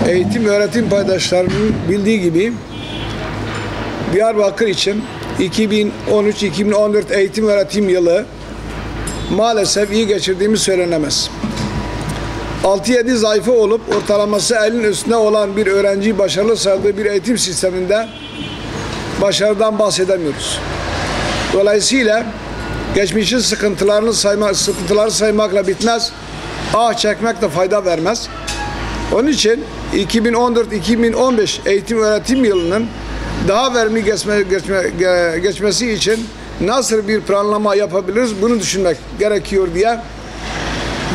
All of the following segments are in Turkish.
Eğitim öğretim paydaşlarının bildiği gibi Diyarbakır için 2013-2014 eğitim öğretim yılı maalesef iyi geçirdiğimiz söylenemez. 6-7 zayıfı olup ortalaması 50'nin üstünde olan bir öğrenciyi başarılı sayıldığı bir eğitim sisteminde başarıdan bahsedemiyoruz. Dolayısıyla geçmişin sıkıntıları saymakla bitmez, çekmek de fayda vermez. Onun için 2014-2015 eğitim öğretim yılının daha verimli geçmesi için nasıl bir planlama yapabiliriz bunu düşünmek gerekiyor diye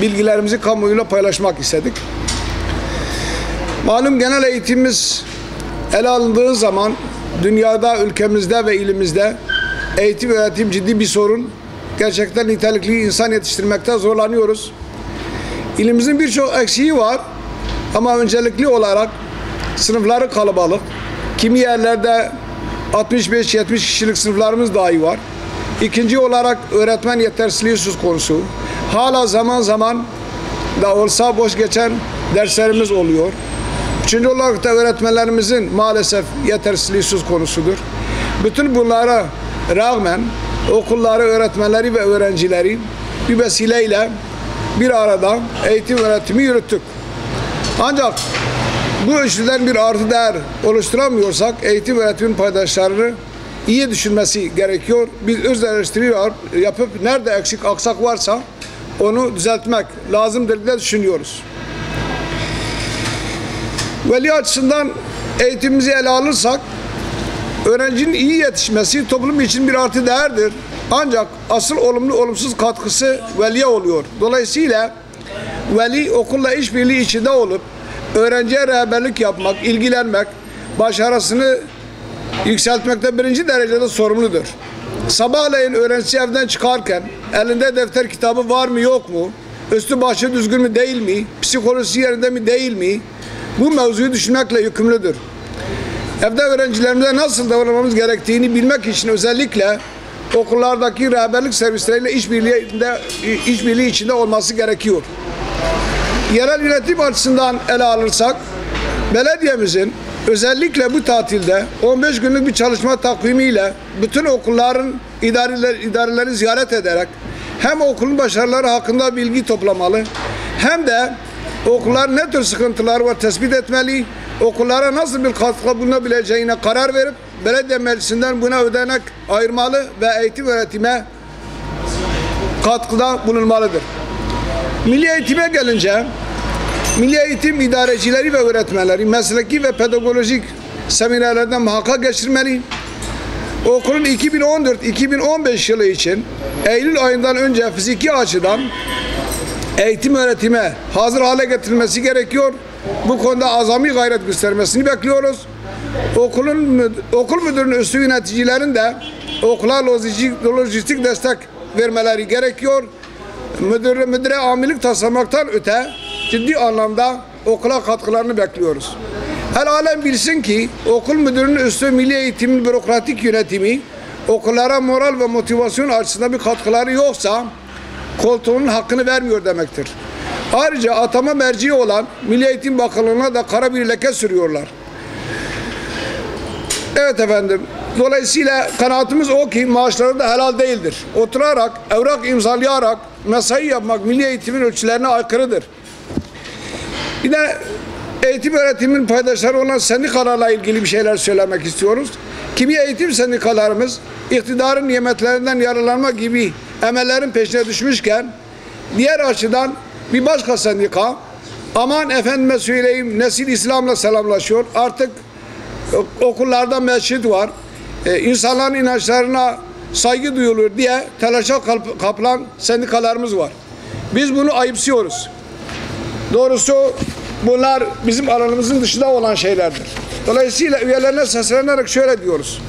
bilgilerimizi kamuoyuyla paylaşmak istedik. Malum genel eğitimimiz ele alındığı zaman dünyada, ülkemizde ve ilimizde eğitim öğretim ciddi bir sorun. Gerçekten nitelikli insan yetiştirmekte zorlanıyoruz. İlimizin birçok eksiği var ama öncelikli olarak sınıfları kalabalık. Kimi yerlerde 65-70 kişilik sınıflarımız dahi var. İkinci olarak öğretmen yetersizliği söz konusu. Hala zaman zaman da olsa boş geçen derslerimiz oluyor. Üçüncü olarak da öğretmenlerimizin maalesef yetersizliği söz konusudur. Bütün bunlara rağmen okulları, öğretmenleri ve öğrencileri bir vesileyle bir arada eğitim öğretimi yürüttük. Ancak bu üçlüden bir artı değer oluşturamıyorsak eğitim öğretimin paydaşlarını iyi düşünmesi gerekiyor. Biz öz eleştiri yapıp nerede eksik aksak varsa onu düzeltmek lazımdır diye düşünüyoruz. Veli açısından eğitimimizi ele alırsak öğrencinin iyi yetişmesi toplum için bir artı değerdir. Ancak asıl olumlu olumsuz katkısı veliye oluyor. Dolayısıyla veli okulla işbirliği içinde olup öğrenciye rehberlik yapmak, ilgilenmek, başarısını yükseltmekte birinci derecede sorumludur. Sabahleyin öğrencisi evden çıkarken elinde defter kitabı var mı yok mu, üstü başı düzgün mü değil mi, psikolojisi yerinde mi değil mi, bu mevzuyu düşünmekle yükümlüdür. Evde öğrencilerimize nasıl davranmamız gerektiğini bilmek için özellikle okullardaki rehberlik servisleriyle işbirliği içinde olması gerekiyor. Yerel yönetim açısından ele alırsak, belediyemizin özellikle bu tatilde 15 günlük bir çalışma takvimiyle bütün okulların idareleri ziyaret ederek hem okulun başarıları hakkında bilgi toplamalı hem de okulların ne tür sıkıntıları var tespit etmeli, okullara nasıl bir katkı bulunabileceğine karar verip belediye meclisinden buna ödenek ayırmalı ve eğitim öğretime katkıda bulunmalıdır. Milli eğitime gelince, milli eğitim idarecileri ve öğretmenleri mesleki ve pedagojik seminerlerden muhakkak geçirmeli. Okulun 2014-2015 yılı için Eylül ayından önce fiziki açıdan eğitim öğretime hazır hale getirilmesi gerekiyor. Bu konuda azami gayret göstermesini bekliyoruz. Okul müdürünün üstü yöneticilerin de okula lojistik destek vermeleri gerekiyor. Müdüre amirlik taslamaktan öte ciddi anlamda okula katkılarını bekliyoruz. Her alem bilsin ki okul müdürünün üstü milli eğitimin bürokratik yönetimi okullara moral ve motivasyon açısından bir katkıları yoksa koltuğunun hakkını vermiyor demektir. Ayrıca atama merci olan Milli Eğitim Bakanlığı'na da kara bir leke sürüyorlar. Evet efendim, dolayısıyla kanaatimiz o ki maaşları da helal değildir. Oturarak, evrak imzalayarak mesai yapmak milli eğitimin ölçülerine aykırıdır. Bir de eğitim öğretimin paydaşları olan sendikalarla ilgili bir şeyler söylemek istiyoruz. Kimi eğitim sendikalarımız iktidarın nimetlerinden yararlanma gibi emellerin peşine düşmüşken diğer açıdan bir başka sendika aman efendime söyleyeyim nesil İslam'la selamlaşıyor. Artık okullarda mescid var. İnsanların inançlarına saygı duyulur diye telaşa kapılan sendikalarımız var. Biz bunu ayıpsıyoruz. Doğrusu bunlar bizim alanımızın dışında olan şeylerdir. Dolayısıyla üyelerine seslenerek şöyle diyoruz.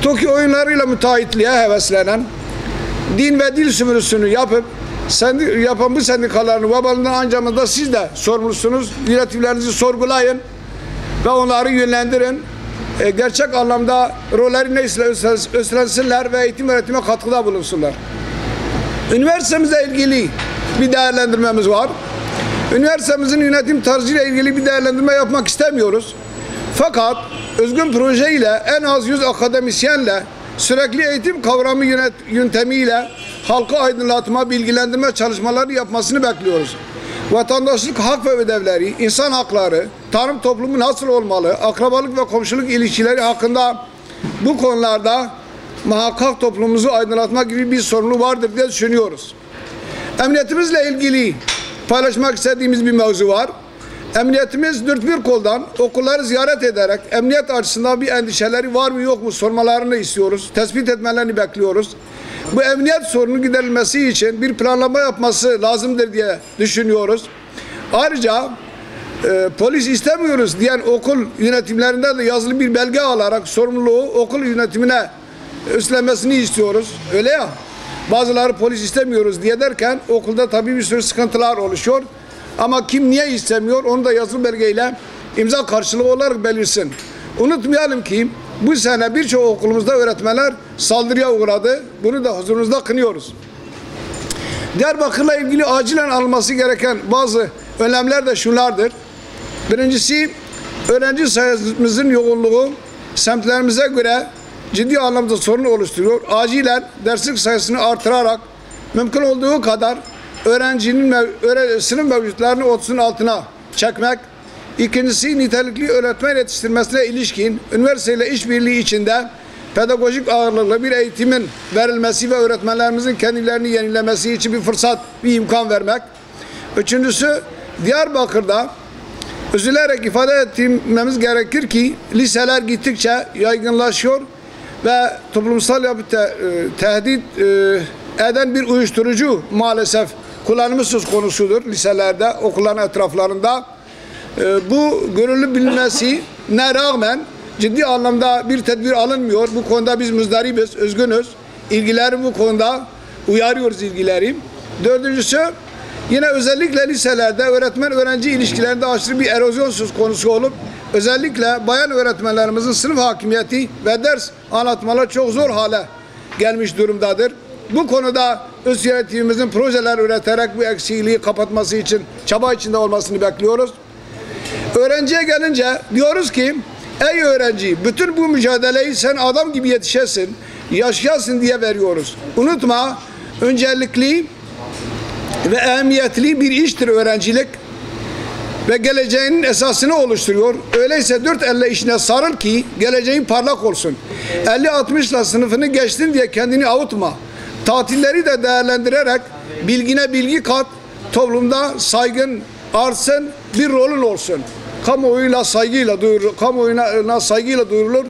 TOKİ oyunlarıyla müteahhitliğe heveslenen, din ve dil sömürüsünü yapan bu sendikaların vabalından ancamında siz de sorumlusunuz. Yönetimlerinizi sorgulayın ve onları yönlendirin. Gerçek anlamda rolleri neyse üstlensinler ve eğitim öğretime katkıda bulunsunlar. Üniversitemizle ilgili bir değerlendirmemiz var. Üniversitemizin yönetim tarzıyla ilgili bir değerlendirme yapmak istemiyoruz. Fakat özgün proje ile en az 100 akademisyenle sürekli eğitim kavramı yöntemiyle halkı aydınlatma, bilgilendirme çalışmaları yapmasını bekliyoruz. Vatandaşlık hak ve ödevleri, insan hakları, tarım toplumu nasıl olmalı, akrabalık ve komşuluk ilişkileri hakkında bu konularda muhakkak toplumumuzu aydınlatmak gibi bir sorumluluğu vardır diye düşünüyoruz. Emniyetimizle ilgili paylaşmak istediğimiz bir mevzu var. Emniyetimiz dört bir koldan okulları ziyaret ederek emniyet açısından bir endişeleri var mı yok mu sormalarını istiyoruz. Tespit etmelerini bekliyoruz. Bu emniyet sorunun giderilmesi için bir planlama yapması lazımdır diye düşünüyoruz. Ayrıca polis istemiyoruz diyen okul yönetimlerinden de yazılı bir belge alarak sorumluluğu okul yönetimine üstlenmesini istiyoruz. Öyle ya, bazıları polis istemiyoruz diye derken okulda tabii bir sürü sıkıntılar oluşuyor. Ama kim niye istemiyor onu da yazılı belgeyle imza karşılığı olarak belirsin. Unutmayalım ki bu sene birçok okulumuzda öğretmenler saldırıya uğradı. Bunu da huzurunuzda kınıyoruz. Diyarbakır'la ilgili acilen alınması gereken bazı önlemler de şunlardır. Birincisi, öğrenci sayımızın yoğunluğu semtlerimize göre ciddi anlamda sorun oluşturuyor. Acilen derslik sayısını artırarak mümkün olduğu kadar öğrencinin sınıf mevcutlarını 30'un altına çekmek. İkincisi, nitelikli öğretmen yetiştirmesine ilişkin üniversiteyle işbirliği içinde pedagojik ağırlıklı bir eğitimin verilmesi ve öğretmenlerimizin kendilerini yenilemesi için bir fırsat, bir imkan vermek. Üçüncüsü, Diyarbakır'da üzülerek ifade etmemiz gerekir ki liseler gittikçe yaygınlaşıyor ve toplumsal yapı tehdit eden bir uyuşturucu maalesef kullanımı söz konusudur liselerde, okulların etraflarında. Bu görülüp bilinmesine rağmen ciddi anlamda bir tedbir alınmıyor. Bu konuda biz muzdaribiz, üzgünüz. İlgileri bu konuda uyarıyoruz ilgileri. Dördüncüsü, yine özellikle liselerde öğretmen-öğrenci ilişkilerinde aşırı bir erozyon söz konusu olup özellikle bayan öğretmenlerimizin sınıf hakimiyeti ve ders anlatmaları çok zor hale gelmiş durumdadır. Bu konuda üst yönetimimizin projeler üreterek bu eksikliği kapatması için çaba içinde olmasını bekliyoruz. Öğrenciye gelince diyoruz ki, ey öğrenci, bütün bu mücadeleyi sen adam gibi yetişesin, yaşayasın diye veriyoruz. Unutma, öncelikli ve ehemmiyetli bir iştir öğrencilik ve geleceğinin esasını oluşturuyor. Öyleyse dört elle işine sarıl ki geleceğin parlak olsun. 50-60'la sınıfını geçtin diye kendini avutma. Tatilleri de değerlendirerek bilgine bilgi kat, toplumda saygın artsın, bir rolün olsun. Kamuoyuna saygıyla duyurulur.